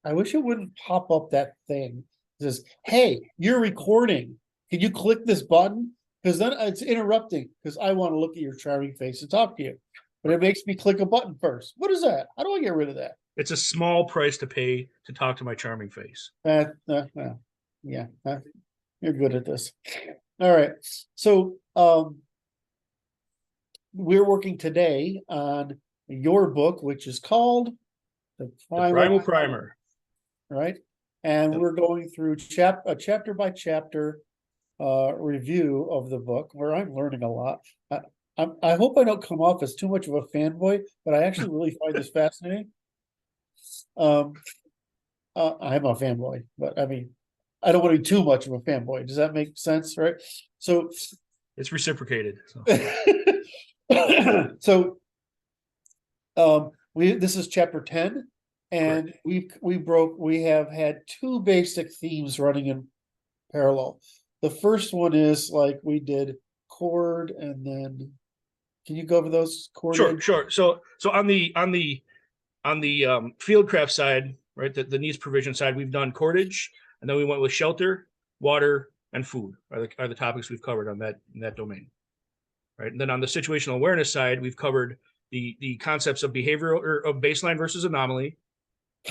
I wish it wouldn't pop up that thing. It says, "Hey, you're recording. Can you click this button?" Because then it's interrupting because I want to look at your charming face and talk to you. But it makes me click a button first. What is that? How do I get rid of that? It's a small price to pay to talk to my charming face. Yeah, you're good at this. All right. So we're working today on your book, which is called The The Primal Primal Primer. Right? And Yep. we're going through a chapter by chapter review of the book where I'm learning a lot. I hope I don't come off as too much of a fanboy, but I actually really find this fascinating. I'm a fanboy, but I mean, I don't want to be too much of a fanboy. Does that make sense? Right? So It's reciprocated. so this is chapter 10, and we have had two basic themes running in parallel. The first one is like we did chord, and then can you go over those chord? Sure. So on the fieldcraft side, right, the needs provision side, we've done cordage, and then we went with shelter, water, and food are the topics we've covered on that domain, right? And then on the situational awareness side, we've covered the concepts of behavioral or of baseline versus anomaly,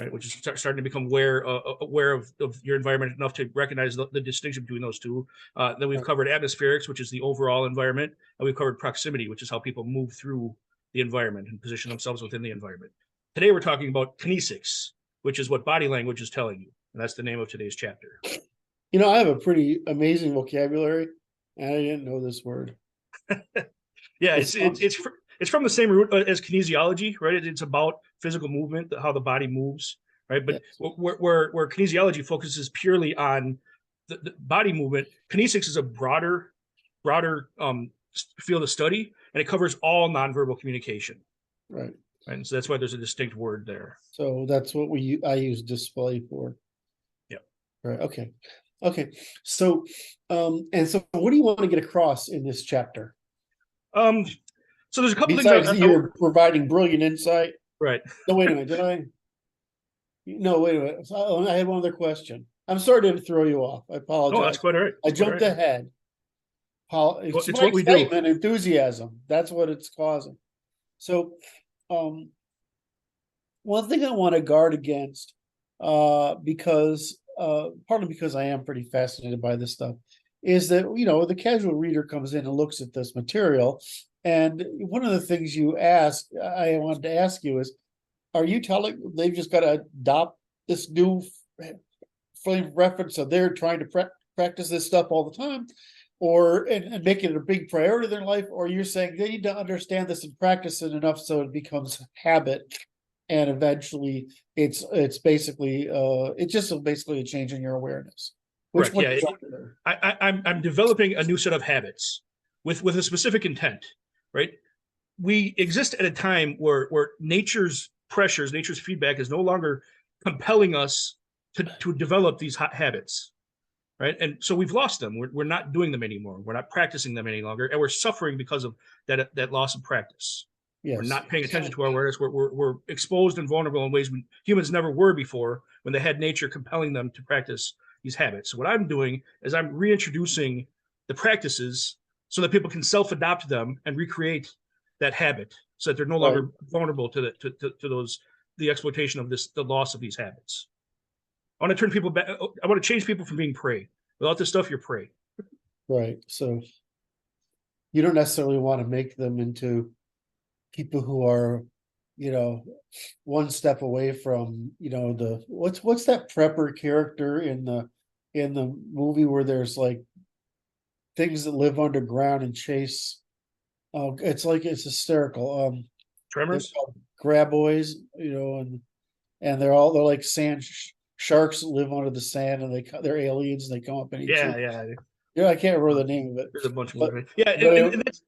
right, which is starting to become aware of your environment enough to recognize the distinction between those two. Then we've covered atmospherics, which is the overall environment, and we've covered proximity, which is how people move through the environment and position themselves within the environment. Today, we're talking about kinesics, which is what body language is telling you, and that's the name of today's chapter. You know, I have a pretty amazing vocabulary, and I didn't know this word. Yeah, it's from the same root as kinesiology, right? It's about physical movement, how the body moves, right? But yes. where kinesiology focuses purely on the body movement, kinesics is a broader field of study, and it covers all nonverbal communication. Right. And so that's why there's a distinct word there. So that's what I use display for. Yeah. Right. Okay. So, and so what do you want to get across in this chapter? So there's a couple Besides things. You're providing brilliant insight. Right. No, wait a minute. Did I? No, wait a minute. I had one other question. I'm sorry to throw you off. I apologize. No, that's quite all right. I jumped ahead. It's what we do. Enthusiasm. That's what it's causing. So, one thing I want to guard against, because partly because I am pretty fascinated by this stuff, is that the casual reader comes in and looks at this material, and one of the things I wanted to ask you is, are you telling they've just got to adopt this new frame of reference, so they're trying to practice this stuff all the time, or and make it a big priority in their life, or you're saying they need to understand this and practice it enough so it becomes habit, and eventually it's basically a change in your awareness. Which one? Yeah, I'm developing a new set of habits with a specific intent, right? We exist at a time where nature's pressures, nature's feedback is no longer compelling us to develop these habits, right? And so we've lost them. We're not doing them anymore. We're not practicing them any longer, and we're suffering because of that loss of practice. Yes. We're not paying attention to our awareness. We're exposed and vulnerable in ways humans never were before, when they had nature compelling them to practice these habits. So what I'm doing is I'm reintroducing the practices so that people can self-adopt them and recreate that habit, so that they're no longer vulnerable to the exploitation of the loss of these habits. I want to turn people back. I want to change people from being prey. Without this stuff, you're prey. Right. So you don't necessarily want to make them into people who are, one step away from, what's that prepper character in the movie where there's like things that live underground and chase. Oh, it's hysterical. Tremors, graboids, and they're like sand sharks that live under the sand, and they're aliens, and they come up and eat you. Yeah, I can't remember the name of it. There's a bunch of them.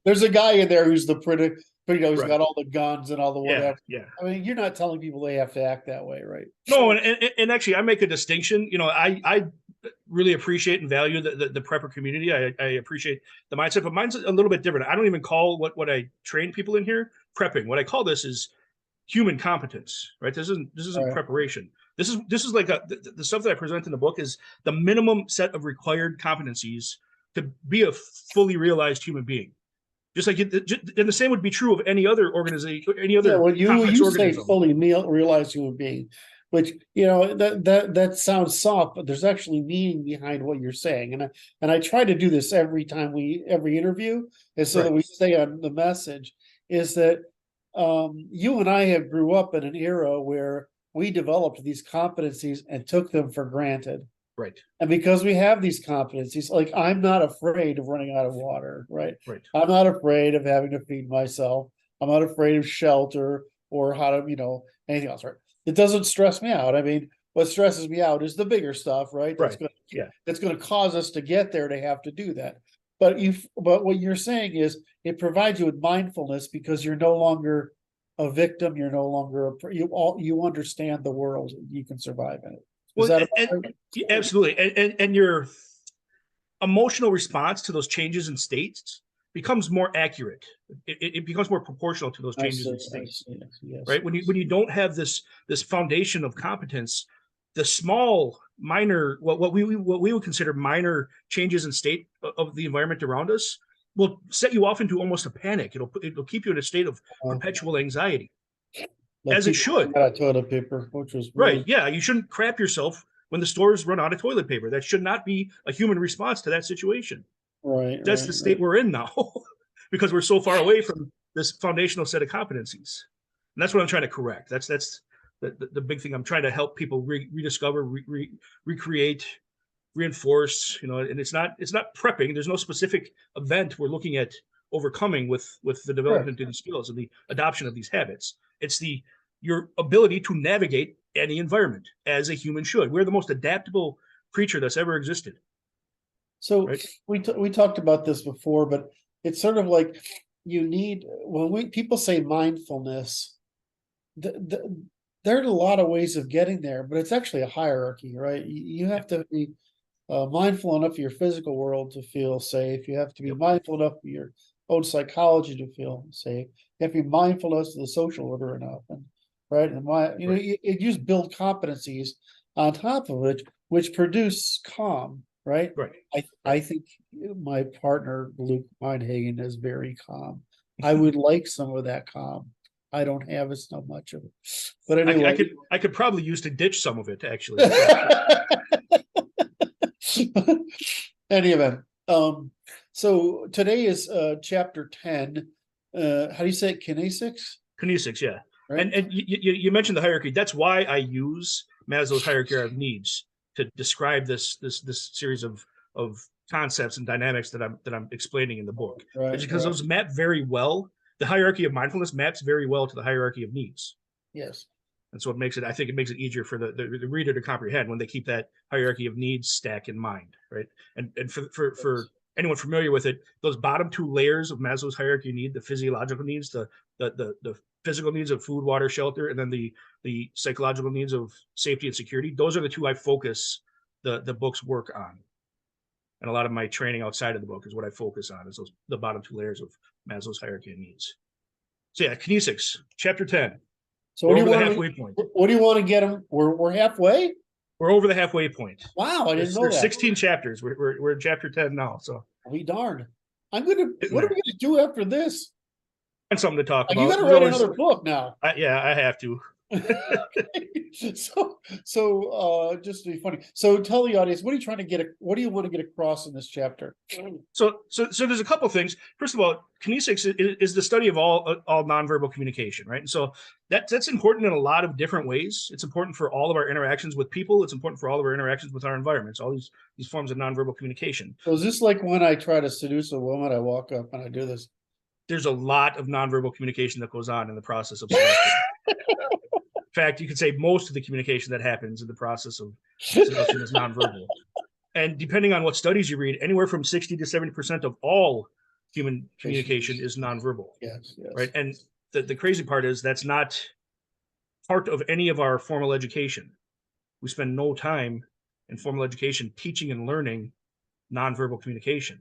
There's a guy in there who's the pretty, he's got all the guns and all the whatever. Yeah. I mean, you're not telling people they have to act that way, right? No, and actually, I make a distinction. I really appreciate and value the prepper community. I appreciate the mindset, but mine's a little bit different. I don't even call what I train people in here prepping. What I call this is human competence, right? This isn't preparation. This is like the stuff that I present in the book is the minimum set of required competencies to be a fully realized human being. Just like and the same would be true of any other organization, any Yeah, other when complex you say organism. fully realized human being, which that sounds soft, but there's actually meaning behind what you're saying. And I try to do this every interview, is so that Right. we stay on the message, is that you and I have grew up in an era where we developed these competencies and took them for granted. Right. And because we have these competencies, like I'm not afraid of running out of water, right? Right. I'm not afraid of having to feed myself. I'm not afraid of shelter or how to, anything else, right? It doesn't stress me out. I mean, what stresses me out is the bigger stuff, right? Right. Yeah. That's going to cause us to get there to have to do that. But what you're saying is it provides you with mindfulness because you're no longer a victim. You're no longer you understand the world. You can survive in it. Is Well, that about right? absolutely, and your emotional response to those changes in states becomes more accurate. It becomes more proportional to those changes in states. Yes. Right? When you don't have this foundation of competence, the small minor what we would consider minor changes in state of the environment around us will set you off into almost a panic. It'll keep you in a state of perpetual anxiety, Like as it people should. got toilet paper, which was Right? really Yeah, you shouldn't crap yourself when the stores run out of toilet paper. That should not be a human response to that situation. That's the state we're in now because we're so far away from this foundational set of competencies. And that's what I'm trying to correct. That's the big thing. I'm trying to help people rediscover, recreate, reinforce, and it's not prepping. There's no specific event we're looking at overcoming with the development of these skills and the adoption of these habits. It's your ability to navigate any environment as a human should. We're the most adaptable creature that's ever existed. So right? we talked about this before, but it's sort of like you need when people say mindfulness, there are a lot of ways of getting there, but it's actually a hierarchy, right? You have to be mindful enough of your physical world to feel safe. You have to be mindful enough of your own psychology to feel safe. You have to be mindful of the social order enough, and right, and you just build competencies on top of it, which produce calm, right? Right. I think my partner Luke Meinhagen is very calm. I would like some of that calm. I don't have as so much of it, but anyway, I could probably use to ditch some of it actually. Any event, so today is chapter 10. How do you say it? Kinesics, yeah. Right? And you mentioned the hierarchy. That's why I use Maslow's hierarchy of needs to describe this series of concepts and dynamics that I'm explaining in the book. Right, It's because right. those map very well. The hierarchy of mindfulness maps very well to the hierarchy of needs. Yes. And so I think it makes it easier for the reader to comprehend when they keep that hierarchy of needs stack in mind, right? And for anyone familiar with it, those bottom two layers of Maslow's hierarchy of need, the physiological needs, the physical needs of food, water, shelter, and then the psychological needs of safety and security. Those are the two I focus the book's work on. And a lot of my training outside of the book is what I focus on, is the bottom two layers of Maslow's hierarchy of needs. So yeah, Kinesics, chapter 10. So what do you want? Halfway point. What do you want to get them? We're halfway. We're over the halfway point. Wow, I didn't know There's that. 16 chapters. We're in chapter 10 now. So I'll be darned. What are we gonna do after this? And something to talk about. You gotta write another book now. Yeah, I have to. So just to be funny. So tell the audience, what do you want to get across in this chapter? So there's a couple things. First of all, kinesics is the study of all nonverbal communication, right? And so that's important in a lot of different ways. It's important for all of our interactions with people. It's important for all of our interactions with our environments, all these forms of nonverbal communication. So is this like when I try to seduce a woman, I walk up and I do this? There's a lot of nonverbal communication that goes on in the process of seduction. In fact, you could say most of the communication that happens in the process of seduction is nonverbal. And depending on what studies you read, anywhere from 60 to 70% of all human communication is nonverbal. Yes. Right. And the crazy part is that's not part of any of our formal education. We spend no time in formal education teaching and learning nonverbal communication.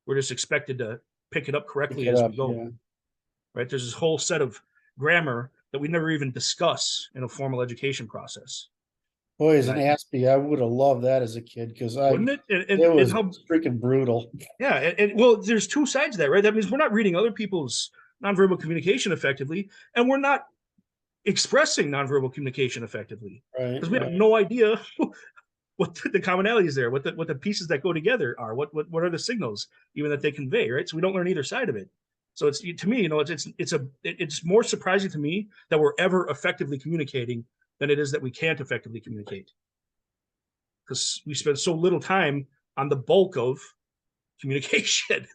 We're just expected to pick it up correctly as we go. Yeah. Right. There's this whole set of grammar that we never even discuss in a formal education process. Boy, as And an Aspie, I would have loved that as a kid because wouldn't it? it And was how, freaking brutal. yeah, well, there's two sides to that, right? That means we're not reading other people's nonverbal communication effectively, and we're not expressing nonverbal communication effectively Right, because we have right. no idea what the commonalities there, what the pieces that go together are, what are the signals even that they convey, right? So we don't learn either side of it. So it's, to me, it's more surprising to me that we're ever effectively communicating than it is that we can't effectively communicate, because we spend so little time on the bulk of communication,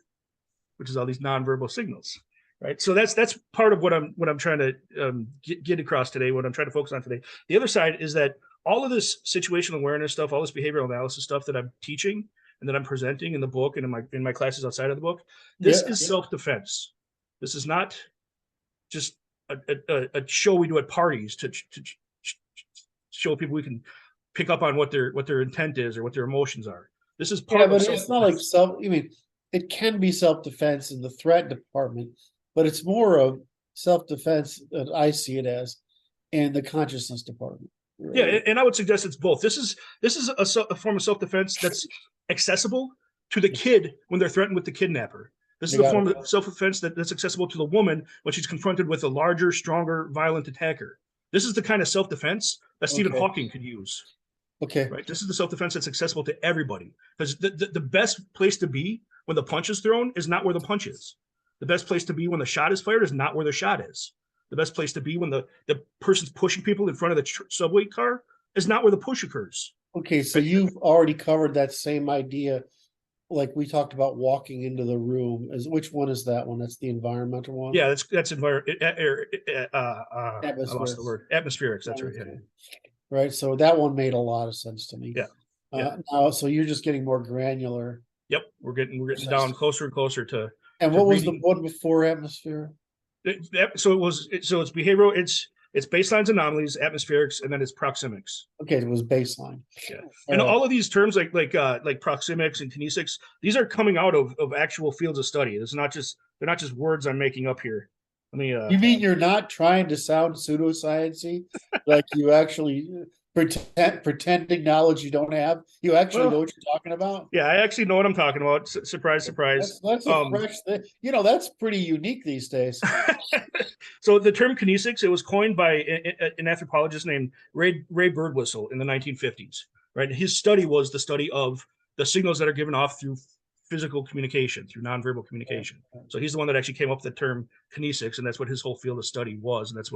which is all these nonverbal signals, right? So that's part of what I'm trying to get across today, what I'm trying to focus on today. The other side is that all of this situational awareness stuff, all this behavioral analysis stuff that I'm teaching and that I'm presenting in the book and in my classes outside of the book, this Yeah. is self-defense. This is not just a show we do at parties to show people we can pick up on what their intent is or what their emotions are. This is Yeah, part of but it's not like self-defense. I mean, it can be self-defense in the threat department, but it's more of self-defense that I see it as in the consciousness department. Yeah, Right. and I would suggest it's both. This is a form of self-defense that's accessible to the kid when they're threatened with the kidnapper. This You is a got form it. of self-defense that's accessible to the woman when she's confronted with a larger, stronger, violent attacker. This is the kind of self-defense that Stephen Okay. Hawking could use, Okay. right? This is the self-defense that's accessible to everybody, because the best place to be when the punch is thrown is not where the punch is. The best place to be when the shot is fired is not where the shot is. The best place to be when the person's pushing people in front of the subway car is not where the push occurs. Okay. So Right? you've already covered that same idea, like we talked about walking into the room. Which one is that one? That's the environmental one. Yeah, that's environment. I lost Atmosphere. the word. Atmospherics. That's right. Yeah, Atmosphere. Right. So that one made a lot of sense to me. yeah, yeah. Now, so you're just getting more granular. Yep. We're getting down closer and closer And to what was the reading. one before atmosphere? So it's behavioral. It's baselines, anomalies, atmospherics, and then it's proxemics. Okay, it was baseline. Yeah, All and right. all of these terms like proxemics and kinesics, these are coming out of actual fields of study. They're not just words I'm making up here. Let me You mean you're not trying to sound pseudoscience-y? Like you actually pretending knowledge you don't have? You actually know well, what you're talking about? yeah, I actually know what I'm talking about. Surprise, surprise. That's a fresh thing. You know, that's pretty unique these days. So the term kinesics, it was coined by an anthropologist named Ray Birdwhistle in the 1950s. Right, his study was the study of the signals that are given off through physical communication, through nonverbal communication. So he's the one that actually came up with the term kinesics, and that's what his whole field of study was, and that's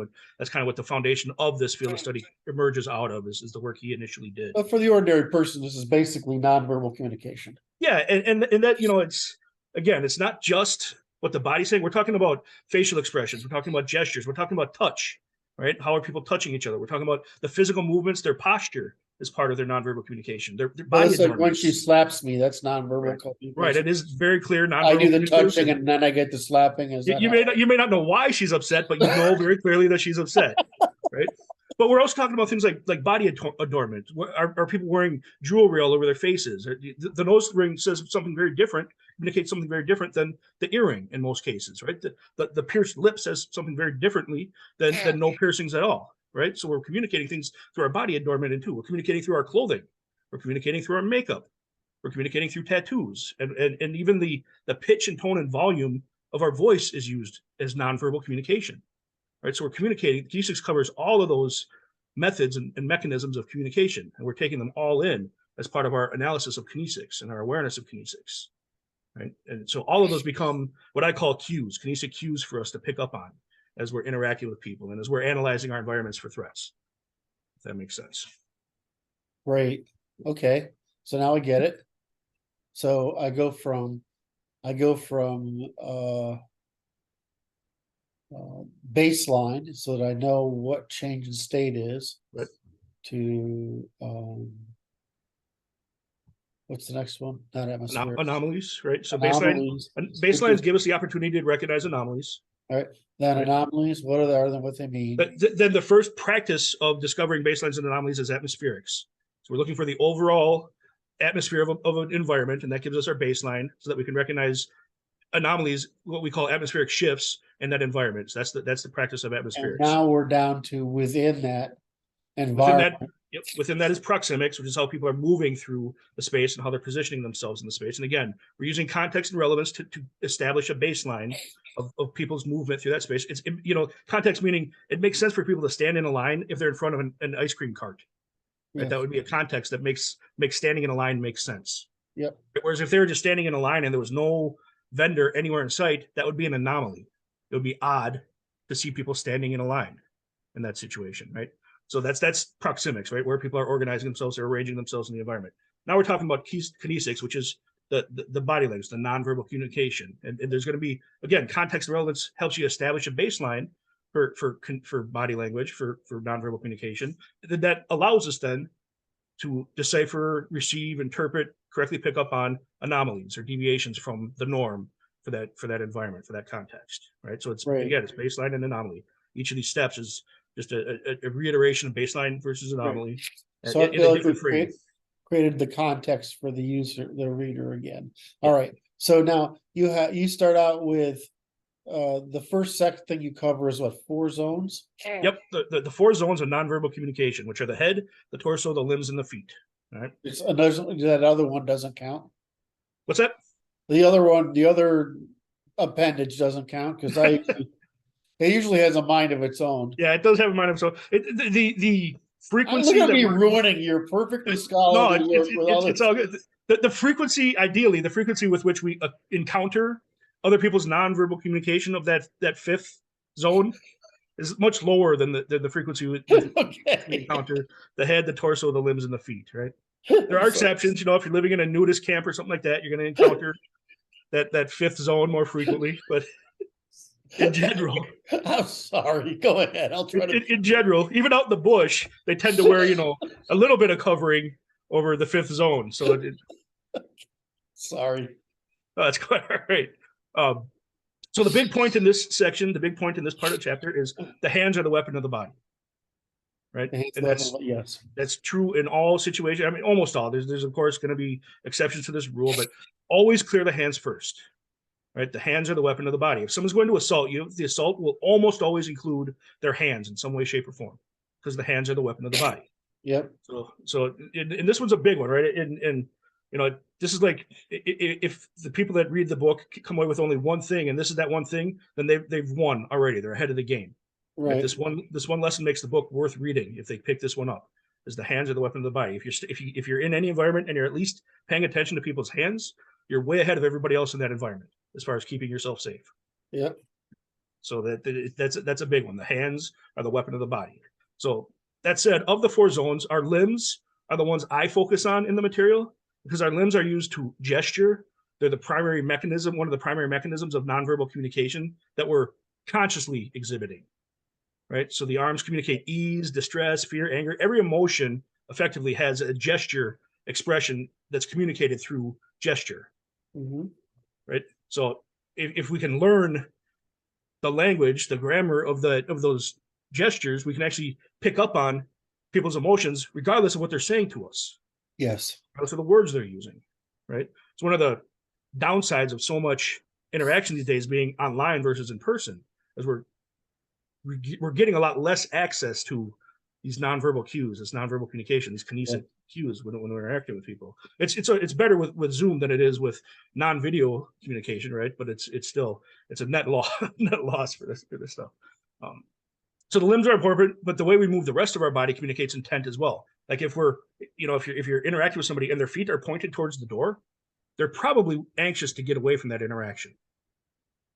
kind of what the foundation of this field of study emerges out of is the work he initially did. But for the ordinary person, this is basically nonverbal communication. Yeah, and that it's not just what the body's saying. We're talking about facial expressions. We're talking about gestures. We're talking about touch, right? How are people touching each other? We're talking about the physical movements, their posture is part of their nonverbal communication. Their Well, body it's like when she adornments. slaps me, that's nonverbal Right. communication. Right. It is very clear I nonverbal do the touching communication. and then I get the slapping. Is that You may not know why she's upset, but you know very clearly that she's upset, right? But we're also talking about things like body adornment. Are people wearing jewelry all over their faces? The nose ring says something very different, communicates something very different than the earring in most cases, right? The pierced lip says something very differently than no piercings at all, right? So we're communicating things through our body adornment, and too. We're communicating through our clothing. We're communicating through our makeup. We're communicating through tattoos, and even the pitch and tone and volume of our voice is used as nonverbal communication, right? So we're communicating. Kinesics covers all of those methods and mechanisms of communication, and we're taking them all in as part of our analysis of kinesics and our awareness of kinesics, right? And so all of those become what I call cues, kinesic cues for us to pick up on as we're interacting with people and as we're analyzing our environments for threats, if that makes sense. great? Okay, so now I get it. So I go from baseline so that I know what change in state is Right. to what's the next one? Not atmosphere. Anomalies, right? So Anomalies. baselines give us the opportunity to recognize anomalies. All right. Then Right. anomalies, what are they, what they mean? But then the first practice of discovering baselines and anomalies is atmospherics. So we're looking for the overall atmosphere of an environment, and that gives us our baseline so that we can recognize anomalies, what we call atmospheric shifts in that environment. So that's the practice of And atmospherics. now we're down to within that Within that, environment. Yep. Within that is proxemics, which is how people are moving through the space and how they're positioning themselves in the space. And again, we're using context and relevance to establish a baseline of people's movement through that space. It's, context meaning it makes sense for people to stand in a line if they're in front of an ice cream cart. Right? Yes. That would be a context that makes standing in a line make sense. Yep. Whereas if they were just standing in a line and there was no vendor anywhere in sight, that would be an anomaly. It would be odd to see people standing in a line in that situation, right? So that's proxemics, right? Where people are organizing themselves, they're arranging themselves in the environment. Now we're talking about kinesics, which is the body language, the nonverbal communication. And there's going to be, again, context relevance helps you establish a baseline for body language, for nonverbal communication. That allows us then to decipher, receive, interpret, correctly pick up on anomalies or deviations from the norm for that environment, for that context, right? So it's, again, it's baseline and anomaly. Each of these steps is just a reiteration of baseline versus anomaly. Right. So I feel like we created the context for the user, the reader again. All right. So now you start out with the first thing you cover is what, 4 zones? Yep. The 4 zones of nonverbal communication, which are the head, the torso, the limbs, and the feet. All right. That other one doesn't count. What's that? The other appendage doesn't count because it usually has a mind of its own. Yeah, it does have a mind of its own. The frequency. Look at me ruining your perfectly scholarly work. It's all good. The frequency, ideally, the frequency with which we encounter other people's nonverbal communication of that 5th zone is much lower than the frequency with we encounter the head, the torso, the limbs, and the feet. Right. There are exceptions. If you're living in a nudist camp or something like that, you're going to encounter that 5th zone more frequently, but. In general, I'm sorry. Go ahead. I'll try to. In general, even out in the bush, they tend to wear, a little bit of covering over the 5th zone. So, sorry. Oh, that's quite all right. So the big point in this section, the big point in this part of the chapter is the hands are the weapon of the body, right? And that's true in all situations. I mean, almost all. There's of course going to be exceptions to this rule, but always clear the hands first. Right, the hands are the weapon of the body. If someone's going to assault you, the assault will almost always include their hands in some way, shape, or form, because the hands are the weapon of the body. Yep. So, and this one's a big one, right? And this is like if the people that read the book come away with only one thing, and this is that one thing, then they've won already. They're ahead of the game. Right. This one lesson makes the book worth reading if they pick this one up. Is the hands are the weapon of the body. If you're in any environment and you're at least paying attention to people's hands, you're way ahead of everybody else in that environment as far as keeping yourself safe. Yeah. So that's a big one. The hands are the weapon of the body. So that said, of the 4 zones, our limbs are the ones I focus on in the material because our limbs are used to gesture. They're the primary mechanism, one of the primary mechanisms of nonverbal communication that we're consciously exhibiting, right? So the arms communicate ease, distress, fear, anger. Every emotion effectively has a gesture expression that's communicated through gesture, right? So if we can learn the language, the grammar of those gestures, we can actually pick up on people's emotions, regardless of what they're saying to us. Yes. Regardless of the words they're using, right? It's one of the downsides of so much interaction these days being online versus in person, as we're getting a lot less access to these nonverbal cues, this nonverbal communication, these kinesic cues when we're interacting with people. It's better with Zoom than it is with non-video communication, right? But it's a net loss for this stuff. So the limbs are important, but the way we move the rest of our body communicates intent as well. Like if you're interacting with somebody and their feet are pointed towards the door, they're probably anxious to get away from that interaction.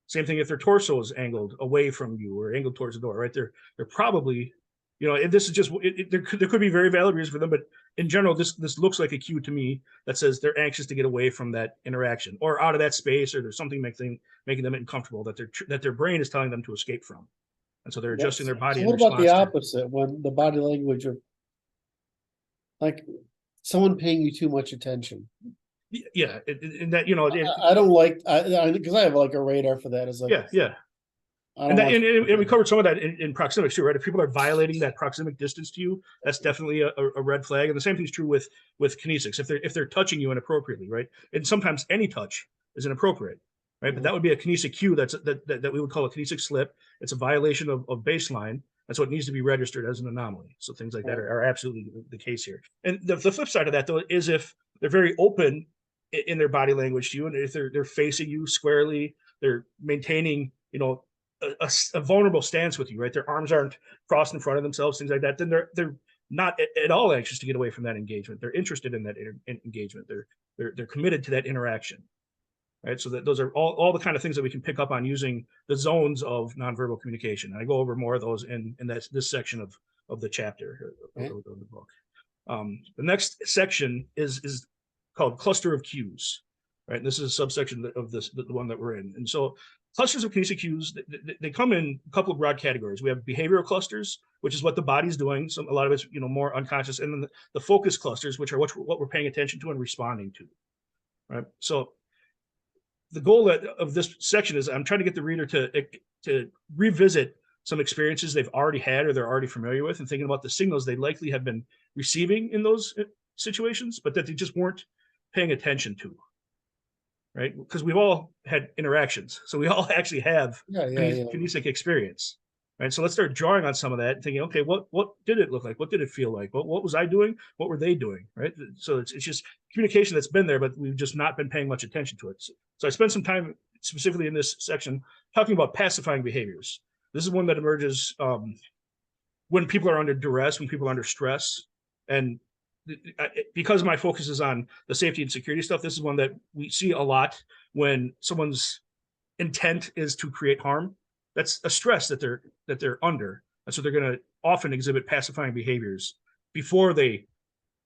Same thing if their torso is angled away from you or angled towards the door, right? They're probably, this is just, there could be very valid reasons for them, but in general, this looks like a cue to me that says they're anxious to get away from that interaction or out of that space, or there's something making them uncomfortable that their brain is telling them to escape from. And so they're adjusting their body. So what about the opposite, when the body language of like someone paying you too much attention? Yeah, and that I don't like because I have like a radar for that. Is like and we covered some of that in proxemics too, right? If people are violating that proxemic distance to you, that's definitely a red flag. And the same thing's true with kinesics. If they're touching you inappropriately, right? And sometimes any touch is inappropriate, right? But that would be a kinesic cue that we would call a kinesic slip. It's a violation of baseline. And so it needs to be registered as an anomaly. So things like that are absolutely the case here. And the flip side of that, though, is if they're very open in their body language to you, and if they're facing you squarely, they're maintaining, a vulnerable stance with you, right? Their arms aren't crossed in front of themselves, things like that. Then they're not at all anxious to get away from that engagement. They're interested in that engagement. They're committed to that interaction, right? So that those are all the kind of things that we can pick up on using the zones of nonverbal communication. And I go over more of those in this section of the chapter of the book. The next section is called cluster of cues, right? And this is a subsection of the one that we're in. And so clusters of kinesic cues, they come in a couple of broad categories. We have behavioral clusters, which is what the body's doing. So a lot of it's more unconscious, and then the focus clusters, which are what we're paying attention to and responding to, right? So the goal of this section is I'm trying to get the reader to revisit some experiences they've already had or they're already familiar with, and thinking about the signals they likely have been receiving in those situations, but that they just weren't paying attention to, right? Because we've all had interactions, so we all actually have kinesic experience, right? So let's start drawing on some of that and thinking, okay, what did it look like? What did it feel like? What was I doing? What were they doing, right? So it's just communication that's been there, but we've just not been paying much attention to it. So I spent some time specifically in this section talking about pacifying behaviors. This is one that emerges when people are under duress, when people are under stress. And because my focus is on the safety and security stuff, this is one that we see a lot when someone's intent is to create harm. That's a stress that they're under. And so they're going to often exhibit pacifying behaviors before they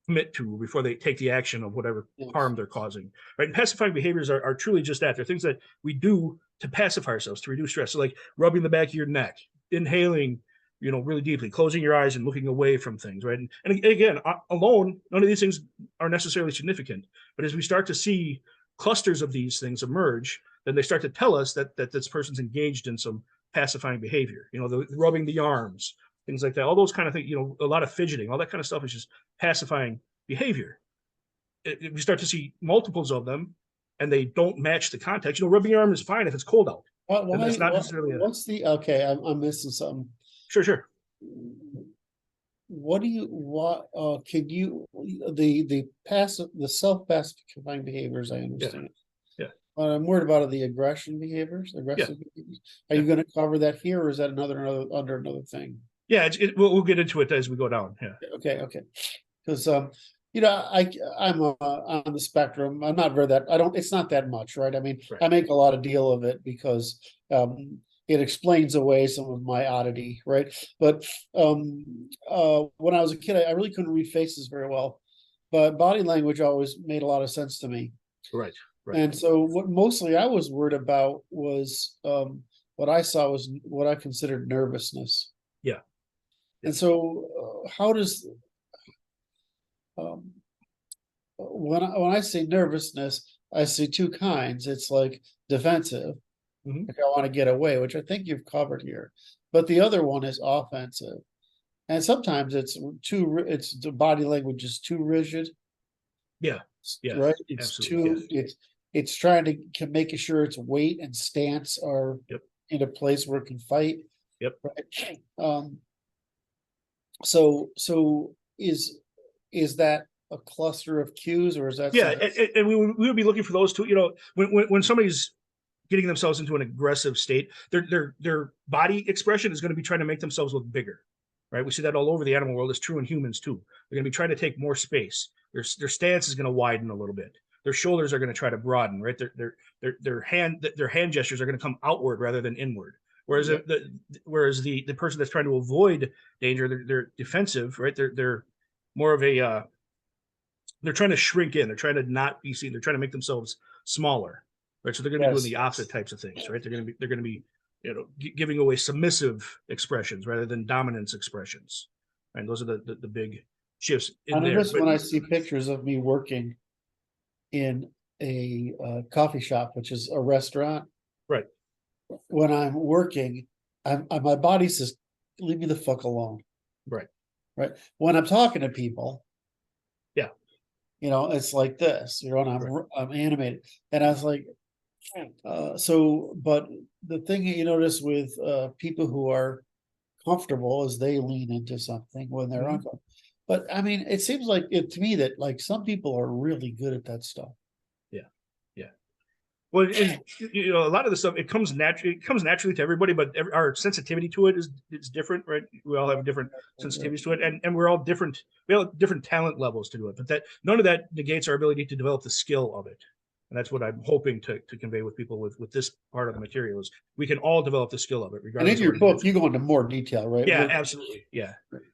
commit to, before they take the action of whatever harm they're causing, right? And pacifying behaviors are truly just that. They're things that we do to pacify ourselves, to reduce stress. So like rubbing the back of your neck, inhaling, really deeply, closing your eyes and looking away from things, right? And again, alone, none of these things are necessarily significant. But as we start to see clusters of these things emerge, then they start to tell us that this person's engaged in some pacifying behavior. The rubbing the arms, things like that, all those kind of things, a lot of fidgeting, all that kind of stuff is just pacifying behavior. We start to see multiples of them, and they don't match the context. Rubbing your arm is fine if it's cold out. That's not necessarily okay, I'm missing something. Sure. What can you the self-pacifying behaviors, I understand. Yeah. What I'm worried about are the aggressive behaviors. Are you going to cover that here, or is that under another thing? Yeah, we'll get into it as we go down. Yeah. Okay. Because I'm on the spectrum. I'm not it's not that much, right? I mean, right. I make a lot of deal of it because it explains away some of my oddity, right? But when I was a kid, I really couldn't read faces very well, but body language always made a lot of sense to me. Right. And so what mostly I was worried about was what I saw was what I considered nervousness. Yeah. And so how does when I say nervousness, I see two kinds. It's like defensive, like I want to get away, which I think you've covered here. But the other one is offensive, and sometimes it's the body language is too rigid. Yeah, right. It's it's trying to make sure its weight and stance are in a place where it can fight. Yep. Right. So is that a cluster of cues, or is that and we would be looking for those two. When somebody's getting themselves into an aggressive state, their body expression is going to be trying to make themselves look bigger, right? We see that all over the animal world. It's true in humans too. They're going to be trying to take more space. Their stance is going to widen a little bit. Their shoulders are going to try to broaden, right? Their hand gestures are going to come outward rather than inward. Whereas the person that's trying to avoid danger, they're defensive, right? They're more of a they're trying to shrink in. They're trying to not be seen. They're trying to make themselves smaller, right? So they're going to be doing the opposite types of things, right? They're going to be giving away submissive expressions rather than dominance expressions, and those are the big shifts in there. When I see pictures of me working in a coffee shop, which is a restaurant, right? When I'm working, my body says, "Leave me the fuck alone." Right. When I'm talking to people, yeah, it's like this. And I'm animated, and I was like, but the thing that you notice with people who are comfortable as they lean into something when they're uncomfortable. But I mean, it seems like it to me that like some people are really good at that stuff. Yeah. Yeah. Well, a lot of the stuff it comes naturally to everybody, but our sensitivity to it is different, right? We all have different sensitivities to it, and we're all different. We all have different talent levels to do it, but that none of that negates our ability to develop the skill of it. And that's what I'm hoping to convey with people with this part of the material is we can all develop the skill of it, And regardless in of your book, you go into more detail, right? yeah, absolutely. Yeah.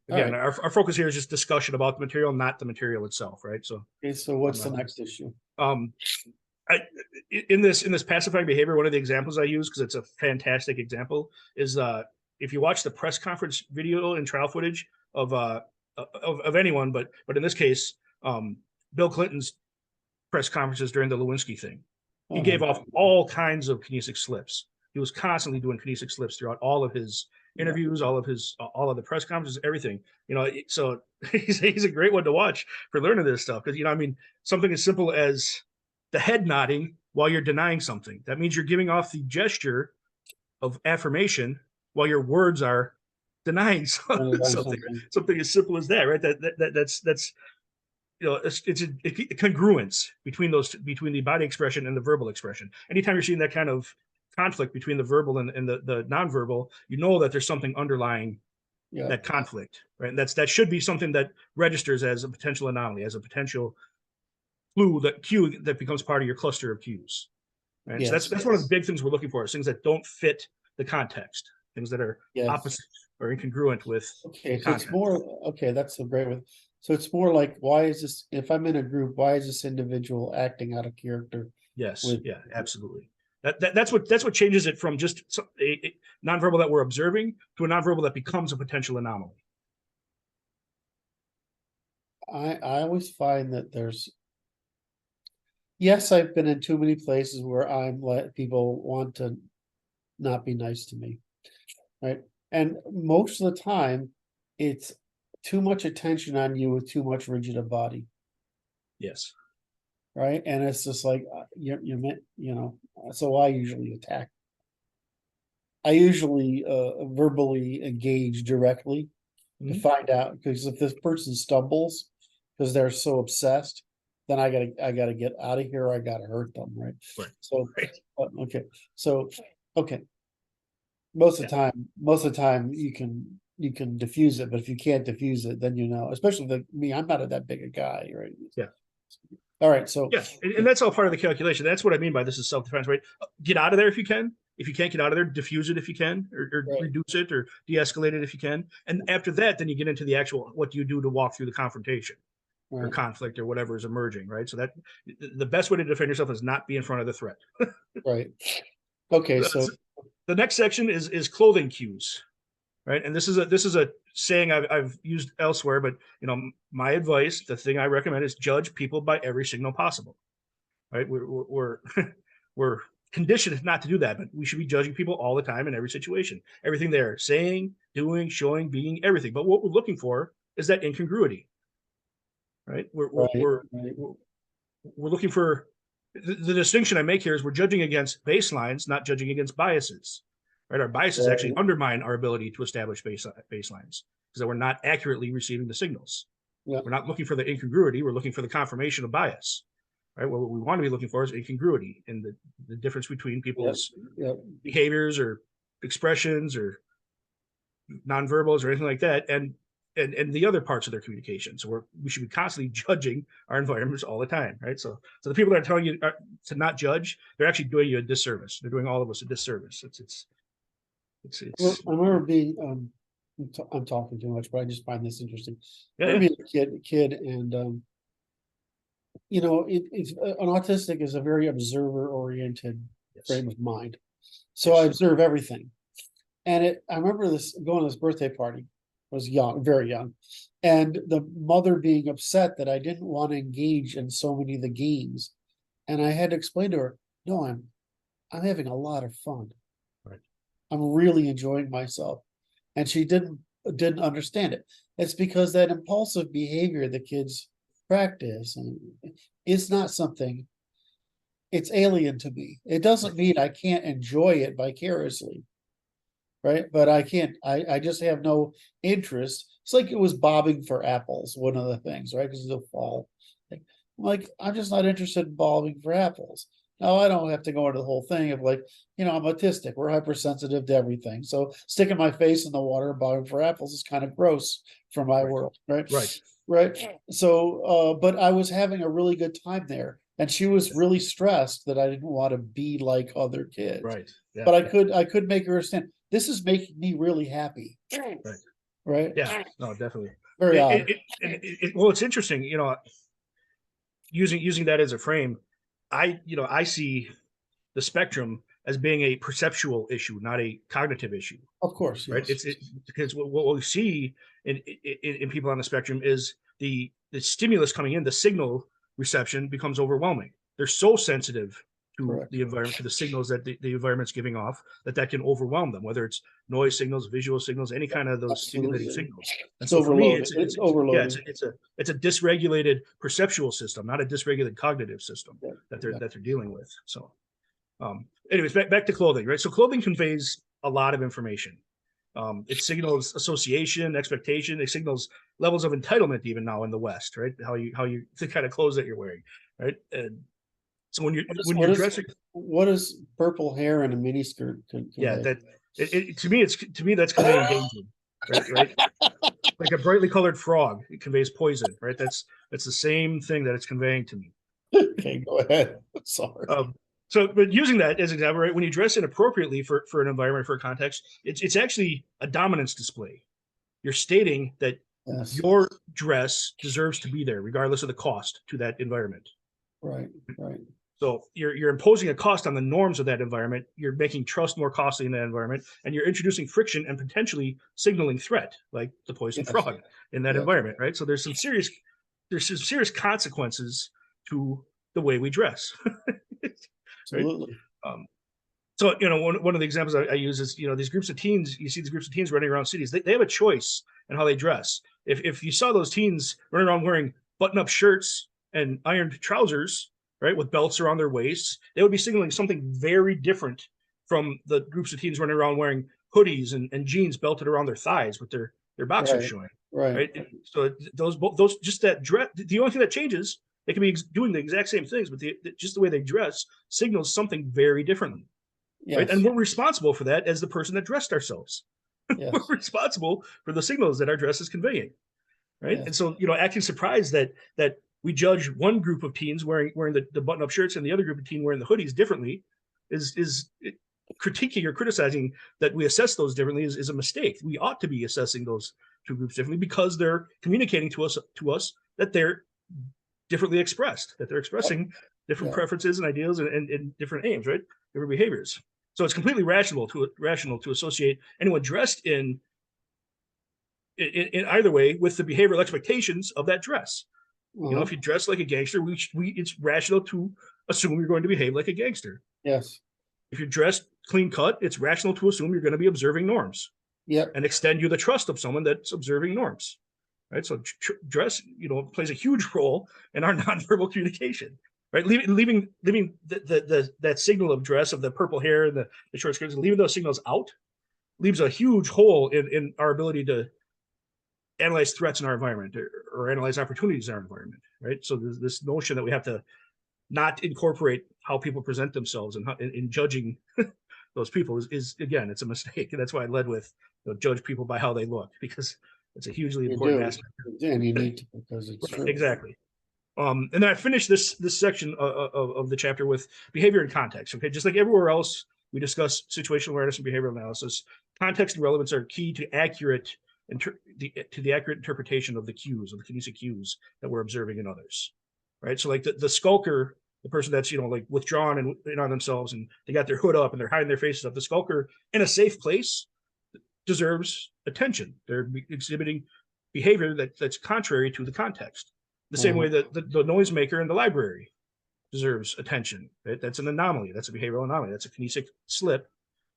Again, Right. our focus here is just discussion about the material, not the material itself, right? So, Okay, so what's the next issue? I, in this pacifying behavior, one of the examples I use because it's a fantastic example is if you watch the press conference video and trial footage of anyone, but in this case, Bill Clinton's press conferences during the Lewinsky thing, he gave off all kinds of kinesic slips. He was constantly doing kinesic slips throughout all of his interviews, all of the press conferences, everything. So he's a great one to watch for learning this stuff because I mean, something as simple as the head nodding while you're denying something. That means you're giving off the gesture of affirmation while your words are denying something. Something as simple as that, right? That's it's a congruence between between the body expression and the verbal expression. Anytime you're seeing that kind of conflict between the verbal and the nonverbal, you know that there's something underlying that conflict, right? And that should be something that registers as a potential anomaly, as a potential cue that becomes part of your cluster of cues. Right. Yes, so that's one of the big things we're looking for is things that don't fit the context, things that are opposite or incongruent with so it's more that's a great one. So it's more like, why is this, if I'm in a group, why is this individual acting out of character? Yes. Yeah, absolutely. That's what changes it from just a nonverbal that we're observing to a nonverbal that becomes a potential anomaly. I always find that yes, I've been in too many places where I'm let people want to not be nice to me, right? And most of the time, it's too much attention on you with too much rigid a body. Yes. Right, and it's just like you're meant, so I usually attack. I usually verbally engage directly to find out, because if this person stumbles because they're so obsessed, then I gotta get out of here. I gotta hurt them, right? So okay, so okay. Most of the time you can diffuse it, but if you can't diffuse it, then especially me, I'm not that big a guy, right? Yeah. All right, so and that's all part of the calculation. That's what I mean by this is self-defense, right? Get out of there if you can. If you can't get out of there, diffuse it if you can, or reduce it, or de-escalate it if you can. And after that, then you get into the actual what do you do to walk through the confrontation or conflict or whatever is emerging, right? So that the best way to defend yourself is not be in front of the threat. Right. Okay, so the next section is clothing cues, right? And this is a saying I've used elsewhere, but my advice, the thing I recommend is judge people by every signal possible, right? We're conditioned not to do that, but we should be judging people all the time in every situation, everything they're saying, doing, showing, being, everything. But what we're looking for is that incongruity, right? We're looking for the distinction I make here is we're judging against baselines, not judging against biases. Right, our biases actually undermine our ability to establish baselines because we're not accurately receiving the signals. We're not looking for the incongruity. We're looking for the confirmation of bias. Right. Well, what we want to be looking for is incongruity and the difference between people's behaviors or expressions or nonverbals or anything like that, and the other parts of their communication. So we should be constantly judging our environments all the time, right? So the people that are telling you to not judge, they're actually doing you a disservice. They're doing all of us a disservice. It's I remember being I'm talking too much, but I just find this interesting. I remember being a kid, and it's an autistic is a very observer oriented frame of mind. So I observe everything. And I remember going to this birthday party. I was young, very young, and the mother being upset that I didn't want to engage in so many of the games, and I had to explain to her, no, I'm having a lot of fun. Right. I'm really enjoying myself. And she didn't understand it. It's because that impulsive behavior the kids practice, and it's not something, it's alien to me. It doesn't mean I can't enjoy it vicariously. right? But I can't, I just have no interest. It's like it was bobbing for apples, one of the things, right? Because it'll fall. Like, I'm just not interested in bobbing for apples. Now, I don't have to go into the whole thing of like, I'm autistic, we're hypersensitive to everything. So sticking my face in the water and bobbing for apples is kind of gross for my Right. world, right? Right. Right. So, but I was having a really good time there. And she was really stressed that I didn't want to be like other kids. Right. Yeah. But I could make her understand this is making me really happy. Right. Right. Yeah. No, definitely. Very odd. Well, it's interesting, using that as a frame. I see the spectrum as being a perceptual issue, not a cognitive issue. Of course, Right? yes. Because what we see in people on the spectrum is the stimulus coming in, the signal reception becomes overwhelming. They're so sensitive to Correct. the environment, to the signals that the environment's giving off, that can overwhelm them, whether it's noise signals, visual signals, any kind of those stimulating signals. And so for me, It's overloaded. it's a dysregulated perceptual system, not a dysregulated cognitive system that they're dealing with. So anyways, back to clothing, right? So clothing conveys a lot of information. It signals association, expectation. It signals levels of entitlement, even now in the West, right? How you the kind of clothes that you're wearing, right? And so when you're dressing, what is purple hair and a miniskirt? yeah, that to me that's conveying danger, right? Like a brightly colored frog, it conveys poison, right? That's the same thing that it's conveying to me. Okay, go ahead. Sorry. But using that as an example, right, when you dress inappropriately for an environment, for a context, it's actually a dominance display. You're stating that your dress deserves to be there, regardless of the cost to that environment. Right. So you're imposing a cost on the norms of that environment. You're making trust more costly in that environment, and you're introducing friction and potentially signaling threat, like the poison frog in that environment, right? So there's some serious consequences to the way we dress. Absolutely. Right? So one of the examples I use is these groups of teens. You see these groups of teens running around cities. They have a choice in how they dress. If you saw those teens running around wearing button-up shirts and ironed trousers, right, with belts around their waists, they would be signaling something very different from the groups of teens running around wearing hoodies and jeans belted around their thighs with their boxers showing. Right. So those just that dress. The only thing that changes, they can be doing the exact same things, but just the way they dress signals something very differently. Yes. Right. And we're responsible for that as the person that dressed ourselves. Yes. We're responsible for the signals that our dress is conveying. Right. Yes. And so, acting surprised that we judge one group of teens wearing the button-up shirts and the other group of teens wearing the hoodies differently is critiquing or criticizing that we assess those differently is a mistake. We ought to be assessing those two groups differently because they're communicating to us that they're differently expressed, that they're expressing different preferences and ideals and different aims, right? Different behaviors. So it's completely rational to associate anyone dressed in either way with the behavioral expectations of that dress. If you dress like a gangster, it's rational to assume you're going to behave like a gangster. Yes. If you're dressed clean cut, it's rational to assume you're going to be observing norms. Yep. And extend you the trust of someone that's observing norms. Right. So dress, plays a huge role in our nonverbal communication. Right. Leaving that signal of dress of the purple hair and the short skirts, leaving those signals out leaves a huge hole in our ability to analyze threats in our environment or analyze opportunities in our environment. Right. So there's this notion that we have to not incorporate how people present themselves and in judging those people is again, it's a mistake. And that's why I led with judge people by how they look, because it's a hugely important aspect. And you need to, because it's true. Exactly. And then I finished this section of the chapter with behavior and context. Okay, just like everywhere else, we discuss situational awareness and behavioral analysis. Context and relevance are key to the accurate interpretation of the cues, of the kinesic cues that we're observing in others. Right. So like the skulker, the person that's like withdrawn and in on themselves, and they got their hood up and they're hiding their faces up. The skulker in a safe place deserves attention. They're exhibiting behavior that's contrary to the context. The same way that the noisemaker in the library deserves attention. Right? That's an anomaly. That's a behavioral anomaly. That's a kinesic slip